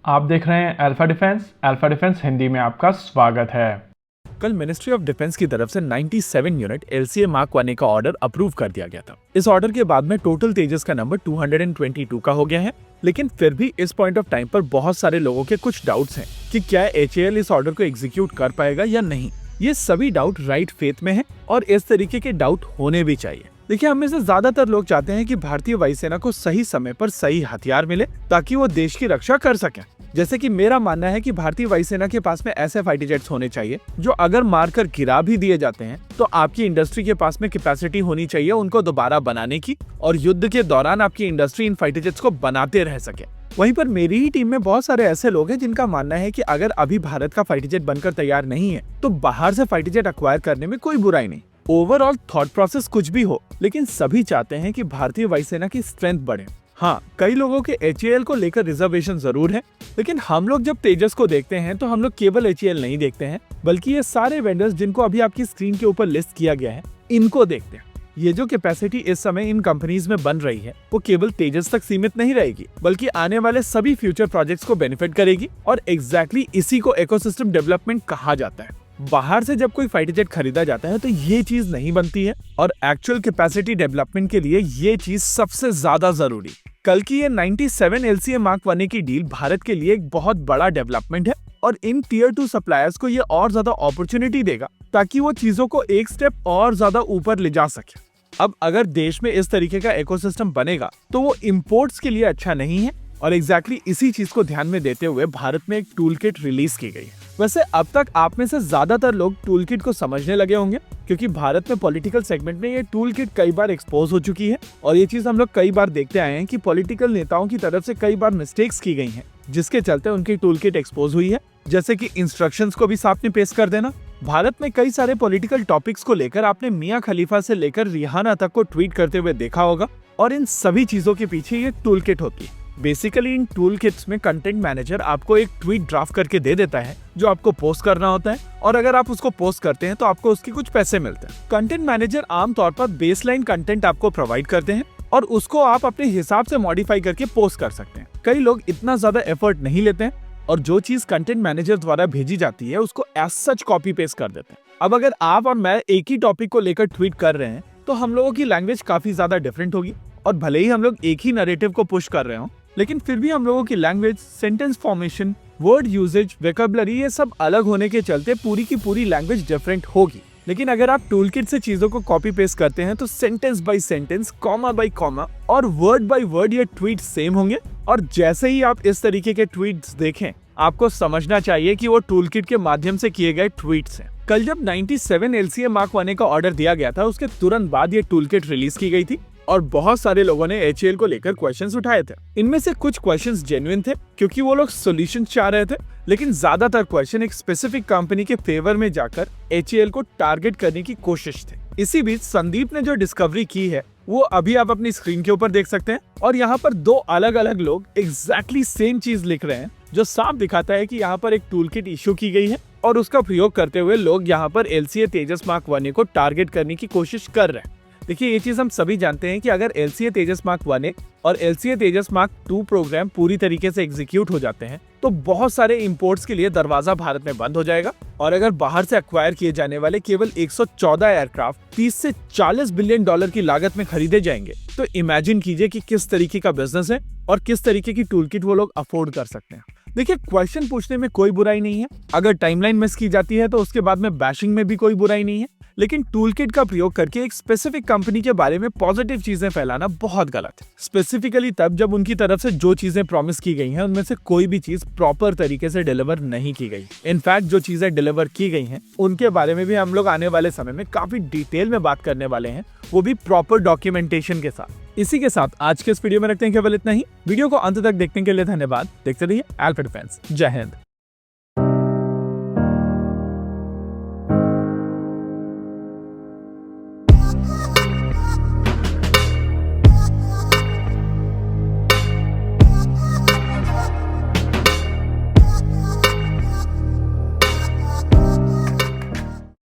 आप देख रहे हैं अल्फा डिफेंस हिंदी में आपका स्वागत है। कल मिनिस्ट्री ऑफ डिफेंस की तरफ से 97 यूनिट LCA मार्क 1 का ऑर्डर अप्रूव कर दिया गया था। इस ऑर्डर के बाद में टोटल तेजस का नंबर 222 का हो गया है, लेकिन फिर भी इस पॉइंट ऑफ टाइम पर बहुत सारे लोगों के कुछ डाउट्स हैं कि क्या HAL इस ऑर्डर को एग्जीक्यूट कर पाएगा या नहीं। ये सभी डाउट राइट फेथ में है और इस तरीके के डाउट होने भी चाहिए। देखिए, हम में से ज्यादातर लोग चाहते हैं कि भारतीय वायुसेना को सही समय पर सही हथियार मिले ताकि वो देश की रक्षा कर सके। जैसे कि मेरा मानना है कि भारतीय वायुसेना के पास में ऐसे फाइटर जेट्स होने चाहिए जो अगर मारकर गिरा भी दिए जाते हैं तो आपकी इंडस्ट्री के पास में कैपेसिटी होनी चाहिए उनको दोबारा बनाने की, और युद्ध के दौरान आपकी इंडस्ट्री इन फाइटर जेट्स को बनाते रह सके। वहीं पर मेरी ही टीम में बहुत सारे ऐसे लोग हैं जिनका मानना है कि अगर अभी भारत का फाइटर जेट बनकर तैयार नहीं है तो बाहर से फाइटर जेट अक्वायर करने में कोई बुराई नहीं। ओवरऑल थॉट प्रोसेस कुछ भी हो, लेकिन सभी चाहते हैं कि भारतीय वायुसेना की स्ट्रेंथ बढ़े। हाँ, कई लोगों के HAL को लेकर रिजर्वेशन जरूर है, लेकिन हम लोग जब तेजस को देखते हैं तो हम लोग केवल HAL नहीं देखते हैं, बल्कि ये सारे वेंडर्स जिनको अभी आपकी स्क्रीन के ऊपर लिस्ट किया गया है इनको देखते हैं। ये जो कैपेसिटी इस समय इन कंपनीज में बन रही है वो केवल तेजस तक सीमित नहीं रहेगी, बल्कि आने वाले सभी फ्यूचर प्रोजेक्ट्स को बेनिफिट करेगी, और एग्जैक्टली इसी को इकोसिस्टम डेवलपमेंट कहा जाता है। बाहर से जब कोई फाइटर जेट खरीदा जाता है तो ये चीज नहीं बनती है, और एक्चुअल कैपेसिटी डेवलपमेंट के लिए ये चीज सबसे ज्यादा जरूरी। कल की ये 97 LCA मार्क 1 की डील भारत के लिए एक बहुत बड़ा डेवलपमेंट है, और इन टियर 2 सप्लायर्स को ये और ज्यादा अपॉर्चुनिटी देगा ताकि वो चीजों को एक स्टेप और ज्यादा ऊपर ले जा सके। अब अगर देश में इस तरीके का इकोसिस्टम बनेगा तो वो इंपोर्ट्स के लिए अच्छा नहीं है, और एग्जैक्टली इसी चीज को ध्यान में देते हुए भारत में एक टूल किट रिलीज की गई है। वैसे अब तक आप में से ज्यादातर लोग टूल किट को समझने लगे होंगे, क्योंकि भारत में पॉलिटिकल सेगमेंट में ये टूल किट कई बार एक्सपोज हो चुकी है, और ये चीज हम लोग कई बार देखते आए हैं कि पॉलिटिकल नेताओं की तरफ से कई बार मिस्टेक्स की गई हैं, जिसके चलते उनकी टूल किट एक्सपोज हुई है। जैसे कि इंस्ट्रक्शंस को भी साथ में पेश कर देना। भारत में कई सारे पॉलिटिकल टॉपिक्स को लेकर आपने मियां खलीफा से लेकर रिहाना तक को ट्वीट करते हुए देखा होगा, और इन सभी चीजों के पीछे ये टूल किट होती है। बेसिकली इन टूल किट्स में कंटेंट मैनेजर आपको एक ट्वीट ड्राफ्ट करके दे देता है जो आपको पोस्ट करना होता है, और अगर आप उसको पोस्ट करते हैं तो आपको उसके कुछ पैसे मिलते हैं। कंटेंट मैनेजर आमतौर पर बेसलाइन कंटेंट आपको प्रोवाइड करते हैं, और उसको आप अपने हिसाब से मॉडिफाई करके पोस्ट कर सकते हैं। कई लोग इतना ज्यादा एफर्ट नहीं लेते हैं, और जो चीज कंटेंट मैनेजर द्वारा भेजी जाती है उसको एज सच कॉपी पेस्ट कर देते हैं। अब अगर आप और मैं एक ही टॉपिक को लेकर ट्वीट कर रहे हैं तो हम लोगों की लैंग्वेज काफी ज्यादा डिफरेंट होगी, और भले ही हम लोग एक ही नैरेटिव को पुश कर रहे हो, लेकिन फिर भी हम लोगों की language, sentence formation, word usages, vocabulary ये सब अलग होने के चलते पूरी की पूरी लैंग्वेज डिफरेंट होगी। लेकिन अगर आप टूल किट से चीजों को कॉपी पेस्ट करते हैं तो sentence by sentence, comma bye comma और वर्ड बाय वर्ड ये ट्वीट सेम होंगे, और जैसे ही आप इस तरीके के ट्वीट्स देखें आपको समझना चाहिए कि वो टूल किट के माध्यम से किए गए ट्वीट्स हैं। कल जब 97 LCA मार्क 1 का ऑर्डर दिया गया था उसके तुरंत बाद ये टूल किट रिलीज की गई थी, और बहुत सारे लोगों ने HAL को लेकर क्वेश्चंस उठाए थे। इनमें से कुछ क्वेश्चंस जेन्युइन थे क्योंकि वो लोग सॉल्यूशंस चाह रहे थे, लेकिन ज्यादातर क्वेश्चन एक स्पेसिफिक कंपनी के फेवर में जाकर HAL को टारगेट करने की कोशिश थे। इसी बीच संदीप ने जो डिस्कवरी की है वो अभी आप अपनी स्क्रीन के ऊपर देख सकते हैं, और यहाँ पर दो अलग अलग लोग एग्जैक्टली सेम चीज लिख रहे हैं, जो साफ दिखाता है कि यहाँ पर एक टूल किट इशू की गई है, और उसका प्रयोग करते हुए लोग यहाँ पर LCA तेजस मार्क 1 को टारगेट करने की कोशिश कर रहे हैं। देखिए, ये चीज हम सभी जानते हैं कि अगर LCA तेजस मार्क 1 और LCA तेजस मार्क 2 प्रोग्राम पूरी तरीके से एग्जीक्यूट हो जाते हैं तो बहुत सारे इंपोर्ट्स के लिए दरवाजा भारत में बंद हो जाएगा, और अगर बाहर से एक्वायर किए जाने वाले केवल 114 एयरक्राफ्ट 30 से 40 बिलियन डॉलर की लागत में खरीदे जाएंगे, तो इमेजिन कीजिए कि किस तरीके का बिजनेस है और किस तरीके की टूल किट वो लोग अफोर्ड कर सकते हैं। देखिए, क्वेश्चन पूछने में कोई बुराई नहीं है, अगर टाइमलाइन मिस की जाती है तो उसके बाद में बैशिंग में भी कोई बुराई नहीं है, लेकिन टूल किट का प्रयोग करके एक स्पेसिफिक कंपनी के बारे में पॉजिटिव चीजें फैलाना बहुत गलत है, स्पेसिफिकली तब जब उनकी तरफ से जो चीजें प्रॉमिस की गई हैं उनमें से कोई भी चीज प्रॉपर तरीके से डिलीवर नहीं की गई। इनफैक्ट जो चीजें डिलीवर की गई हैं उनके बारे में भी हम लोग आने वाले समय में काफी डिटेल में बात करने वाले हैं, वो भी प्रॉपर डॉक्यूमेंटेशन के साथ। इसी के साथ आज के इस वीडियो में रखते हैं केवल इतना ही। वीडियो को अंत तक देखने के लिए धन्यवाद। देखते रहिए अल्फा डिफेंस। जय हिंद।